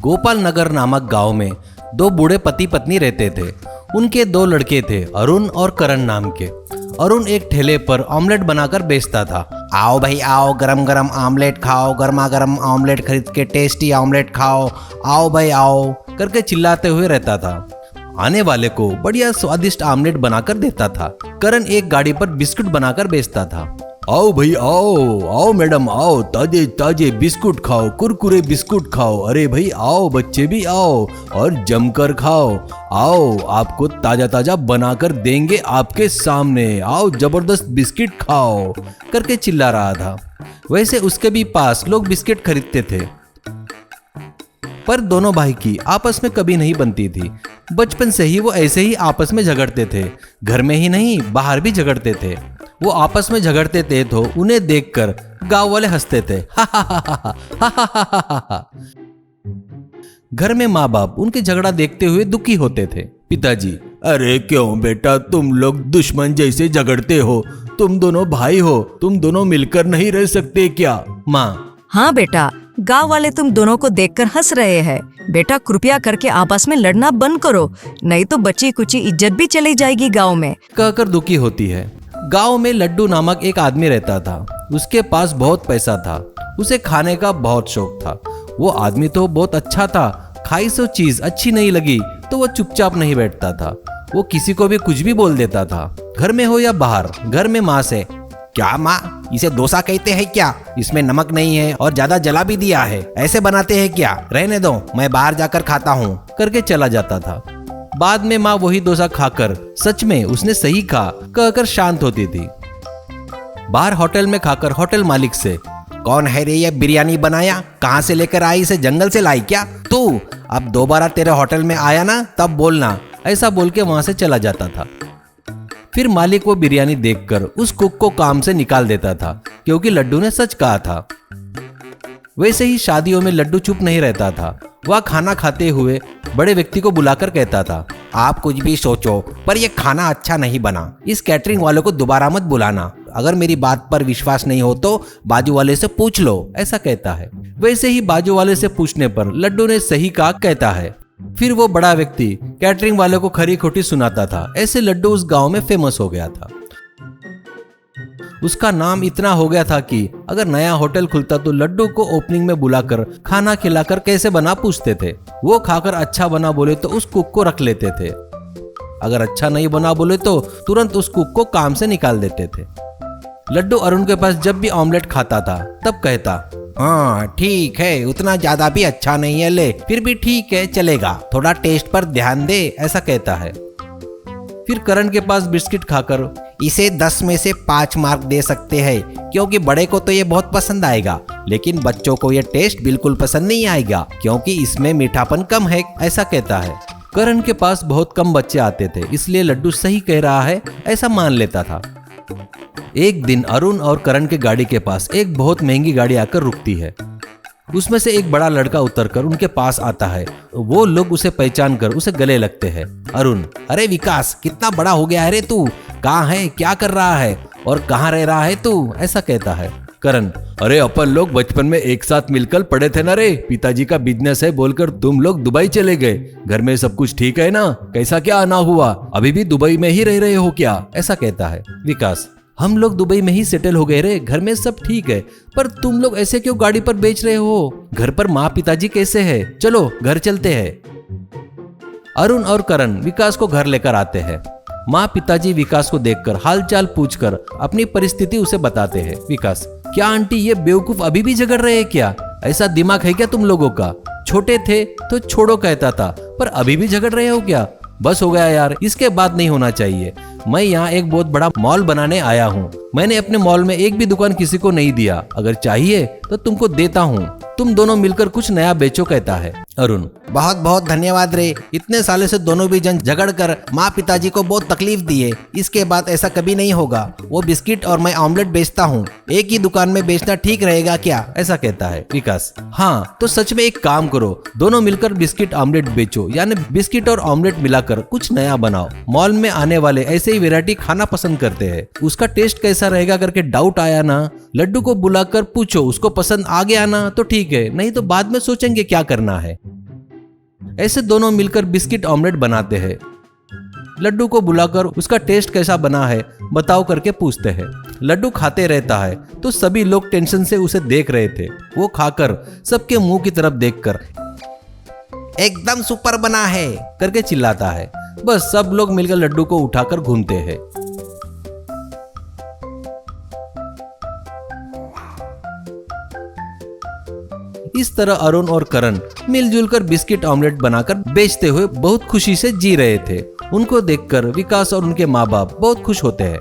गोपाल नगर नामक गांव में दो बूढ़े पति पत्नी रहते थे। उनके दो लड़के थे, अरुण और करण नाम के। अरुण एक ठेले पर ऑमलेट बनाकर बेचता था। आओ भाई आओ, गरम गरम ऑमलेट खाओ, गर्मा गर्म ऑमलेट खरीद के टेस्टी ऑमलेट खाओ, आओ भाई आओ करके चिल्लाते हुए रहता था। आने वाले को बढ़िया स्वादिष्ट ऑमलेट बनाकर देता था। करण एक गाड़ी पर बिस्कुट बनाकर बेचता था। आओ भाई आओ, आओ मैडम आओ, ताजे ताजे बिस्कुट खाओ, कुरकुरे बिस्कुट खाओ, अरे भाई आओ बच्चे भी आओ और जमकर खाओ, आओ आपको ताजा ताजा बनाकर देंगे आपके सामने, आओ जबरदस्त बिस्किट खाओ करके चिल्ला रहा था। वैसे उसके भी पास लोग बिस्किट खरीदते थे, पर दोनों भाई की आपस में कभी नहीं बनती थी। बचपन से ही वो ऐसे ही आपस में झगड़ते थे, घर में ही नहीं बाहर भी झगड़ते थे। वो आपस में झगड़ते थे तो उन्हें देखकर गांव वाले हंसते थे। घर में माँ बाप उनके झगड़ा देखते हुए दुखी होते थे। पिताजी, अरे क्यों बेटा तुम लोग दुश्मन जैसे झगड़ते हो, तुम दोनों भाई हो, तुम दोनों मिलकर नहीं रह सकते क्या? माँ, हाँ बेटा, गांव वाले तुम दोनों को देखकर हंस रहे हैं। बेटा कृपया करके आपस में लड़ना बंद करो, नहीं तो बची कुची इज्जत भी चली जाएगी गांव में, कहकर दुखी होती है। गांव में लड्डू नामक एक आदमी रहता था। उसके पास बहुत पैसा था, उसे खाने का बहुत शौक था। वो आदमी तो बहुत अच्छा था, खाई सो चीज अच्छी नहीं लगी तो वो चुपचाप नहीं बैठता था। वो किसी को भी कुछ भी बोल देता था, घर में हो या बाहर। घर में माँ से, क्या माँ इसे डोसा कहते हैं क्या? इसमें नमक नहीं है और ज्यादा जला भी दिया है, ऐसे बनाते हैं क्या? रहने दो, मैं बाहर जाकर खाता हूँ करके चला जाता था। बाद में माँ वही डोसा खाकर सच में उसने सही कहा कहकर शांत होती थी। बाहर होटल में खाकर होटल मालिक से, कौन है रे ये बिरयानी बनाया, कहाँ से लेकर आई, इसे जंगल से लाई क्या तू? अब दोबारा तेरे होटल में आया ना तब बोलना, ऐसा बोल के वहां से चला जाता था। फिर मालिक वो बिरयानी देखकर उस कुक को काम से निकाल देता था, क्योंकि लड्डू ने सच कहा था। वैसे ही शादियों में लड्डू चुप नहीं रहता था। वह खाना खाते हुए बड़े व्यक्ति को बुलाकर कहता था, आप कुछ भी सोचो पर यह खाना अच्छा नहीं बना, इस कैटरिंग वालों को दोबारा मत बुलाना। अगर मेरी बात पर विश्वास नहीं हो तो बाजू वाले से पूछ लो, ऐसा कहता है। वैसे ही बाजू वाले से पूछने पर लड्डू ने सही कहा कहता है। फिर वो बड़ा व्यक्ति कैटरिंग वाले को खरी खोटी सुनाता था। ऐसे लड्डू उस गांव में फेमस हो गया था। उसका नाम इतना हो गया था कि अगर नया होटल खुलता तो लड्डू को ओपनिंग में बुलाकर खाना खिलाकर कैसे बना पूछते थे। वो खाकर अच्छा बना बोले तो उस कुक को रख लेते थे, अगर अच्छा नहीं बना बोले तो तुरंत उस कुक को काम से निकाल देते थे। लड्डू अरुण के पास जब भी ऑमलेट खाता था तब कहता, हाँ ठीक है, उतना ज्यादा भी अच्छा नहीं है, ले फिर भी ठीक है चलेगा, थोड़ा टेस्ट पर ध्यान दे, ऐसा कहता है। फिर करण के पास बिस्किट खाकर, इसे 10 में से 5 मार्क दे सकते हैं, क्योंकि बड़े को तो ये बहुत पसंद आएगा, लेकिन बच्चों को ये टेस्ट बिल्कुल पसंद नहीं आएगा क्योंकि इसमें मीठापन कम है, ऐसा कहता है। करण के पास बहुत कम बच्चे आते थे, इसलिए लड्डू सही कह रहा है ऐसा मान लेता था। एक दिन अरुण और करण के गाड़ी के पास एक बहुत महंगी गाड़ी आकर रुकती है। उसमें से एक बड़ा लड़का उतरकर उनके पास आता है। वो लोग उसे पहचान कर उसे गले लगते हैं। अरुण, अरे विकास कितना बड़ा हो गया है रे तू, कहाँ है, क्या कर रहा है और कहाँ रह रहा है तू, ऐसा कहता है। करण, अरे अपन लोग बचपन में एक साथ मिलकर पढ़े थे ना रे, पिताजी का बिजनेस है बोलकर तुम लोग दुबई चले गए, घर में सब कुछ ठीक है ना, कैसा क्या आना हुआ, अभी भी दुबई में ही रह रहे हो क्या, ऐसा कहता है। विकास, हम लोग दुबई में ही सेटल हो गए रे, घर में सब ठीक है, पर तुम लोग ऐसे क्यों गाड़ी पर बेच रहे हो, घर पर माँ पिताजी कैसे है, चलो घर चलते हैं। अरुण और करण विकास को घर लेकर आते हैं। माँ पिताजी विकास को देखकर हालचाल पूछकर अपनी परिस्थिति उसे बताते हैं। विकास, क्या आंटी ये बेवकूफ अभी भी झगड़ रहे हैं क्या, ऐसा दिमाग है क्या तुम लोगों का, छोटे थे तो छोड़ो कहता था, पर अभी भी झगड़ रहे हो क्या, बस हो गया यार, इसके बाद नहीं होना चाहिए। मैं यहाँ एक बहुत बड़ा मॉल बनाने आया हूँ, मैंने अपने मॉल में एक भी दुकान किसी को नहीं दिया, अगर चाहिए तो तुमको देता हूँ, तुम दोनों मिलकर कुछ नया बेचो कहता है। अरुण, बहुत बहुत धन्यवाद रे, इतने सालों से दोनों भी जन झगड़ कर माँ पिताजी को बहुत तकलीफ दिए, इसके बाद ऐसा कभी नहीं होगा। वो बिस्किट और मैं ऑमलेट बेचता हूँ, एक ही दुकान में बेचना ठीक रहेगा क्या, ऐसा कहता है। विकास, हाँ तो सच में एक काम करो, दोनों मिलकर बिस्किट ऑमलेट बेचो, यानी बिस्किट और ऑमलेट मिलाकर कुछ नया बनाओ। मॉल में आने वाले ऐसे ही वैरायटी खाना पसंद करते हैं, उसका टेस्ट कैसा रहेगा करके डाउट आया ना, लड्डू को बुलाकर पूछो, उसको पसंद आ गया ना तो ठीक है, नहीं तो बाद में सोचेंगे क्या करना है। ऐसे दोनों मिलकर बिस्किट ऑमलेट बनाते हैं। लड्डू को बुलाकर उसका टेस्ट कैसा बना है बताओ करके पूछते हैं। लड्डू खाते रहता है तो सभी लोग टेंशन से उसे देख रहे थे। वो खाकर सबके मुंह की तरफ देखकर एकदम सुपर बना है करके चिल्लाता है। बस सब लोग मिलकर लड्डू को उठाकर घूमते हैं। इस तरह अरुण और करण मिलजुल कर बिस्किट ऑमलेट बनाकर बेचते हुए बहुत खुशी से जी रहे थे। उनको देखकर विकास और उनके माँ बाप बहुत खुश होते हैं।